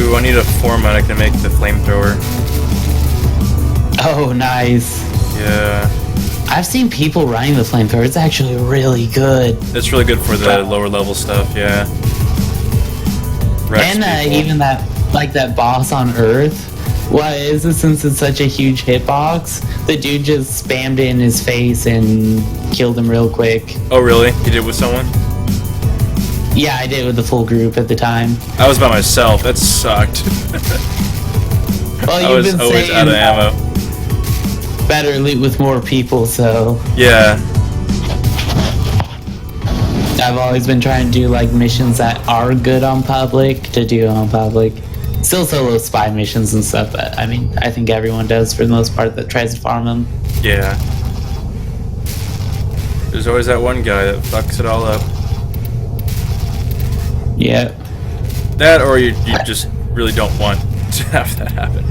Ooh, I need a format I can make the flamethrower. Oh, nice. Yeah. I've seen people running the flamethrower. It's actually really good. It's really good for the lower level stuff, yeah. Rex And even that, like that boss on Earth. What is it, since it's such a huge hitbox? The dude just spammed it in his face and killed him real quick. Oh, really? You did it with someone? Yeah, I did with the full group at the time. I was by myself. That sucked. Well, I was always out of ammo. Better loot with more people, so... Yeah. I've always been trying to do, like, missions that are good on public to do on public. Still solo spy missions and stuff, but, I mean, I think everyone does for the most part that tries to farm them. Yeah. There's always that one guy that fucks it all up. Yeah. That, or you just really don't want to have that happen.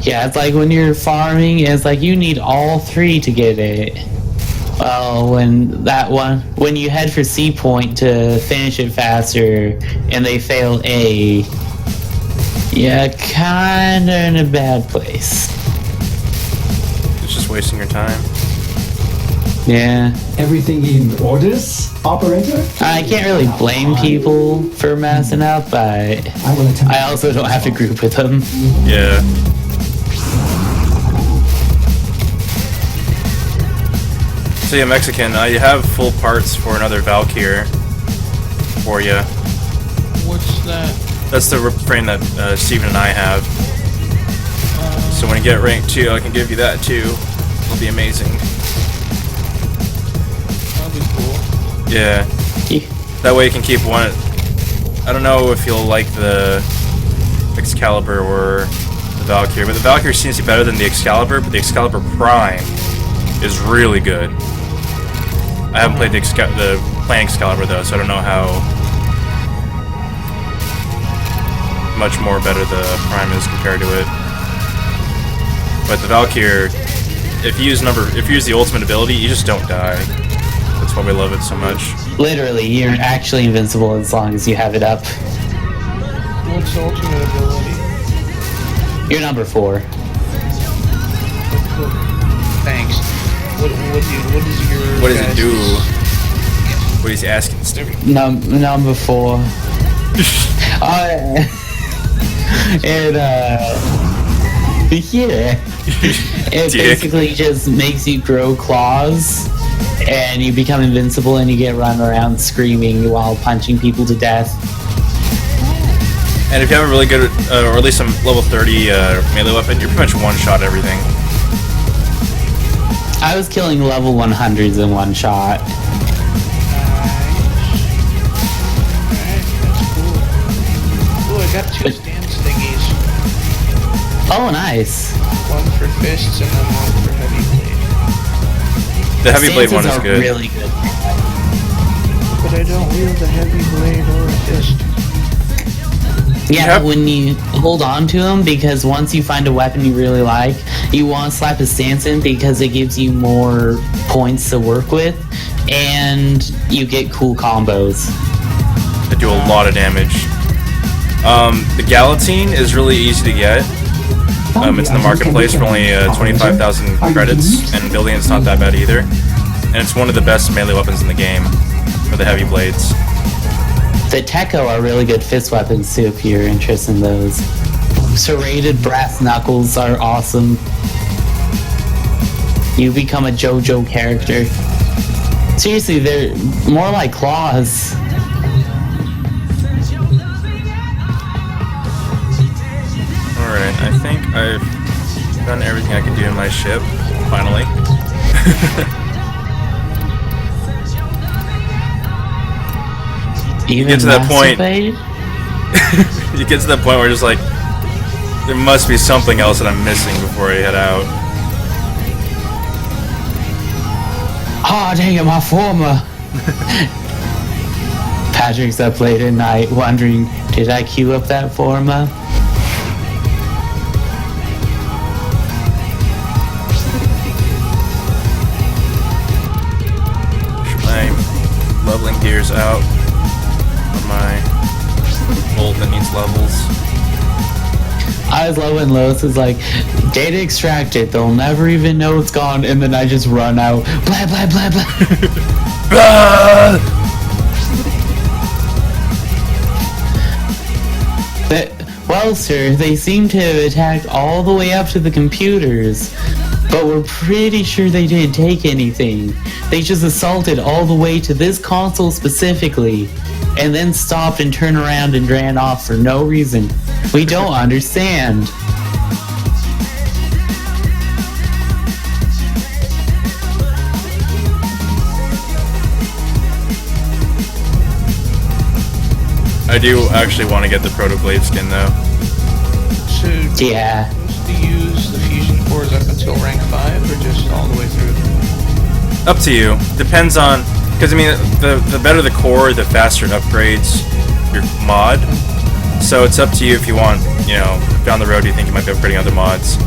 Yeah, it's like when you're farming, it's like you need all three to get it. Well, when you head for C point to finish it faster, and they fail A, yeah, kinda in a bad place. It's just wasting your time. Yeah. Everything in orders, operator? I can't really blame people for messing up, but I also don't have to group with them. Yeah. So yeah, Mexican, you have full parts for another Valkyr for you. What's that? That's the frame that Steven and I have. So when you get rank 2, I can give you that too. It'll be amazing. That'll be cool. Yeah. That way you can keep one. I don't know if you'll like the Excalibur or the Valkyr, but the Valkyr seems to be better than the Excalibur, but the Excalibur Prime is really good. I haven't played the plain Excalibur though, so I don't know how much more better the Prime is compared to it. But the Valkyr, if you use the ultimate ability, you just don't die. That's why we love it so much. Literally, you're actually invincible as long as you have it up. What's the ultimate ability? You're number 4. Thanks. What does it do? What he's asking us to do? Number 4. It yeah. It basically just makes you grow claws, and you become invincible, and you get run around screaming while punching people to death. And if you have a really good, or at least some level 30 melee weapon, you're pretty much one-shot everything. I was killing level 100s in one shot. Alright, that's cool. Ooh, I got 2 stance thingies. Oh, nice. One for fists and then one for heavy blade. The heavy blade one is Stances are good. really good. But I don't wield the heavy blade or a fist. Yeah, but when you hold on to them, because once you find a weapon you really like, you want to slap a stance in because it gives you more points to work with, and you get cool combos. They do a lot of damage. The Galatine is really easy to get. It's in the marketplace for only 25,000 credits, and building it's not that bad either. And it's one of the best melee weapons in the game for the heavy blades. The Tekko are really good fist weapons too if you're interested in those. Serrated brass knuckles are awesome. You become a JoJo character. Seriously, they're more like claws. Alright, I think I've done everything I can do in my ship, finally. You get to that point. You get to that point where it's like, there must be something else that I'm missing before I head out. Oh, dang it, my former. Patrick's up late at night wondering, did I queue up that former? My leveling gears out on my bolt that means levels. I was low and Lois is like, data extracted, they'll never even know it's gone, and then I just run out, blah blah blah blah. Well, sir, they seem to have attacked all the way up to the computers, but we're pretty sure they didn't take anything. They just assaulted all the way to this console specifically, and then stopped and turned around and ran off for no reason. We don't understand. I do actually want to get the Protoblade skin though. So, Yeah. do you use the fusion cores up until rank 5 or just all the way through? Up to you. Depends on, because I mean, the better the core, the faster it upgrades your mod. So it's up to you if you want, you know, down the road you think you might be upgrading other mods.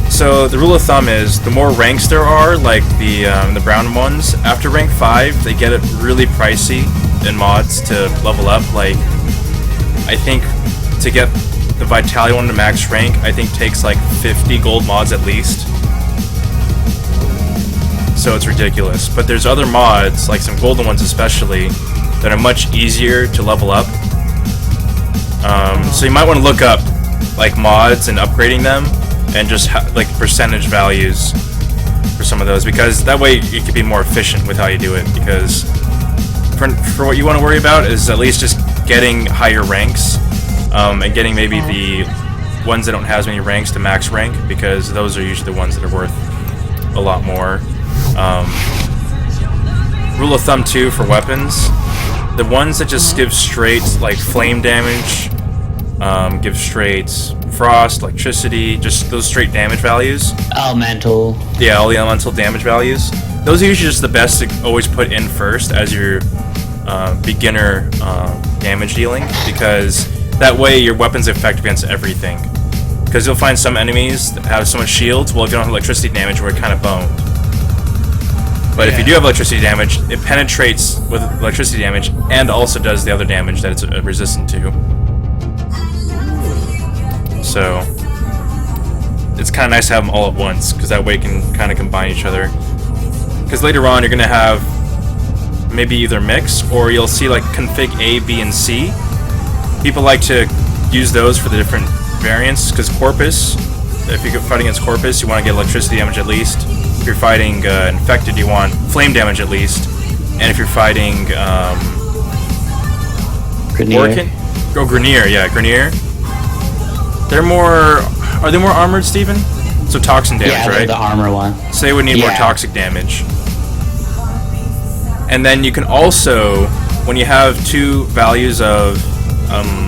So the rule of thumb is the more ranks there are, like the brown ones, after rank 5 they get it really pricey in mods to level up. Like, I think to get the Vitality one to max rank, I think takes like 50 gold mods at least. So it's ridiculous. But there's other mods, like some golden ones especially, that are much easier to level up. So you might want to look up like mods and upgrading them, and just like percentage values for some of those, because that way you can be more efficient with how you do it. Because for what you want to worry about is at least just getting higher ranks, and getting maybe the ones that don't have as many ranks to max rank, because those are usually the ones that are worth a lot more. Rule of thumb too for weapons, the ones that just give straight like flame damage, give straight frost, electricity, just those straight damage values. Elemental. Yeah, all the elemental damage values. Those are usually just the best to always put in first as your beginner damage dealing, because that way your weapon's effective against everything. Because you'll find some enemies that have so much shields, well, if you don't have electricity damage, we're kind of boned. But if you do have electricity damage, it penetrates with electricity damage and also does the other damage that it's resistant to. So it's kind of nice to have them all at once, because that way you can kind of combine each other. Because later on you're going to have maybe either mix, or you'll see like config A, B, and C. People like to use those for the different variants, because Corpus, if you're fighting against Corpus, you want to get electricity damage at least. If you're fighting Infected, you want flame damage at least. And if you're fighting Grenier. Grenier, yeah, Grenier. They're more... Are they more armored, Steven? So toxin damage, yeah, right? the armor one. So they would need more toxic damage. And then you can also, when you have two values of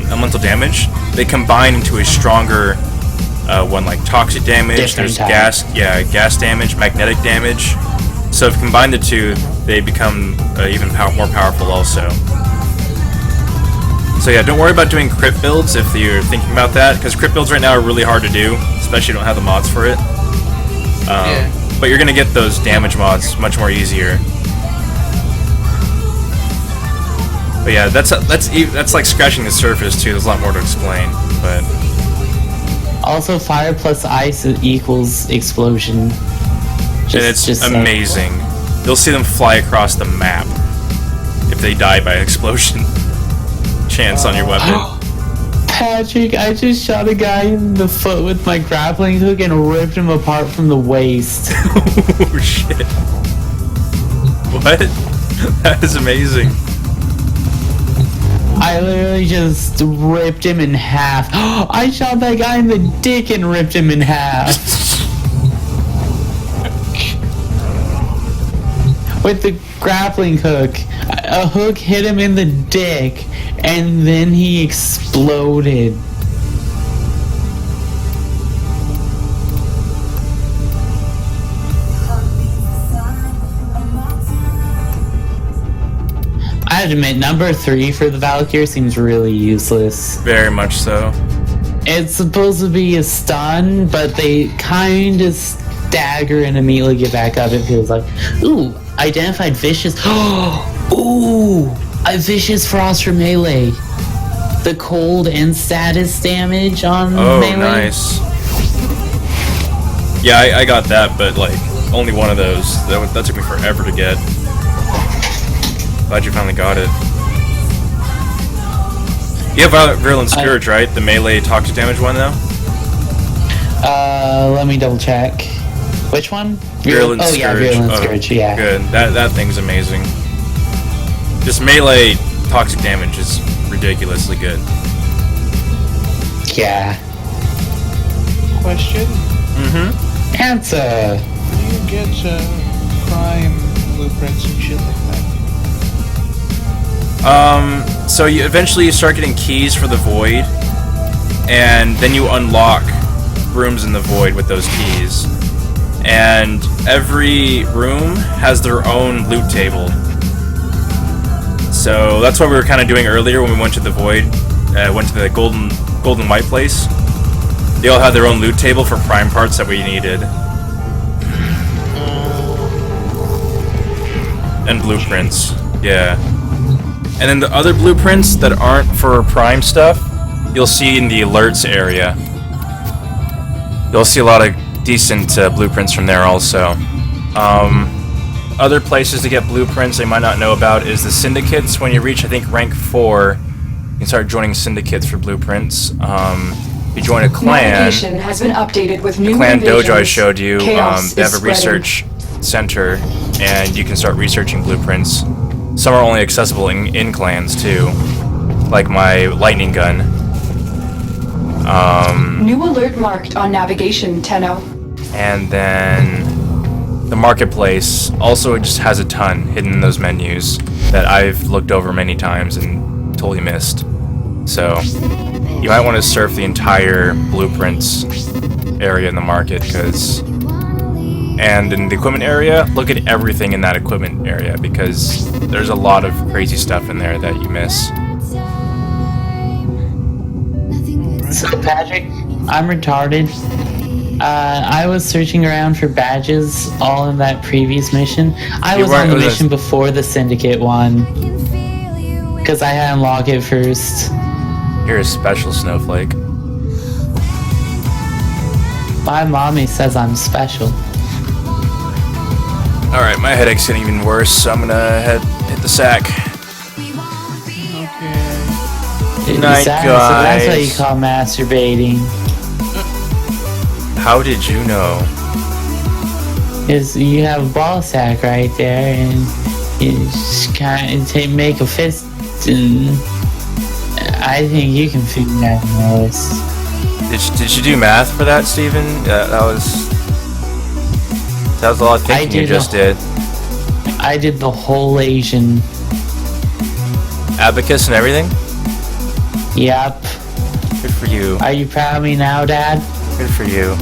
elemental damage, they combine into a stronger one, like toxic damage. Different There's type. gas damage, magnetic damage. So if you combine the two, they become even more powerful also. So yeah, don't worry about doing crit builds if you're thinking about that, because crit builds right now are really hard to do, especially if you don't have the mods for it. But you're gonna get those damage mods much more easier. But yeah, that's like scratching the surface too. There's a lot more to explain, but Also, fire plus ice equals explosion. and it's just amazing. You'll see them fly across the map if they die by explosion. Chance on your weapon. Patrick, I just shot a guy in the foot with my grappling hook and ripped him apart from the waist. Oh shit! What? That is amazing. I literally just ripped him in half. I shot that guy in the dick and ripped him in half. With the grappling hook. A hook hit him in the dick, and then he exploded. I have to admit, number 3 for the Valkyrie seems really useless. Very much so. It's supposed to be a stun, but they kind of stagger and immediately get back up. It feels like, ooh, identified vicious. Ooh, a vicious frost for melee. the cold and status damage on Oh, melee. nice. Yeah, I got that, but like only one of those. That took me forever to get. Glad you finally got it. You have Virulent Scourge, right? The melee toxic damage one, though? Let me double check. Which one? Virulent Scourge. Yeah, Virulent Scourge, yeah. Good. That thing's amazing. Just melee toxic damage is ridiculously good. Yeah. Question? Mm-hmm. Answer! Do you get prime blueprints and shit like that? So you eventually start getting keys for the Void, and then you unlock rooms in the Void with those keys. And every room has their own loot table. So that's what we were kind of doing earlier when we went to the Void, went to the golden white place. They all had their own loot table for prime parts that we needed. And blueprints, yeah. And then the other blueprints that aren't for prime stuff, you'll see in the alerts area. You'll see a lot of decent blueprints from there also. Other places to get blueprints they might not know about is the syndicates. When you reach, I think, rank 4, you can start joining syndicates for blueprints. If you join a clan, Navigation has been updated with new the clan invasions. dojo I showed you, Chaos they have is a spreading. research center, and you can start researching blueprints. Some are only accessible in clans too, like my lightning gun. New alert marked on navigation, Tenno. And then the marketplace also just has a ton hidden in those menus that I've looked over many times and totally missed. So you might want to surf the entire blueprints area in the market, and in the equipment area, look at everything in that equipment area because there's a lot of crazy stuff in there that you miss. So, Patrick, I'm retarded. I was searching around for badges all in that previous mission. I You was on the weren't- mission before the Syndicate one. Because I had to unlock it first. You're a special snowflake. My mommy says I'm special. Alright, my headache's getting even worse, so I'm gonna hit the sack. Okay. Night, So that's what you guys. call masturbating. How did you know? Is you have a ball sack right there, and you just kind of make a fist, and I think you can figure that out. Did you do math for that, Steven? That was a lot of thinking you just did. I did the whole Asian. Abacus and everything? Yep. Good for you. Are you proud of me now, Dad? Good for you.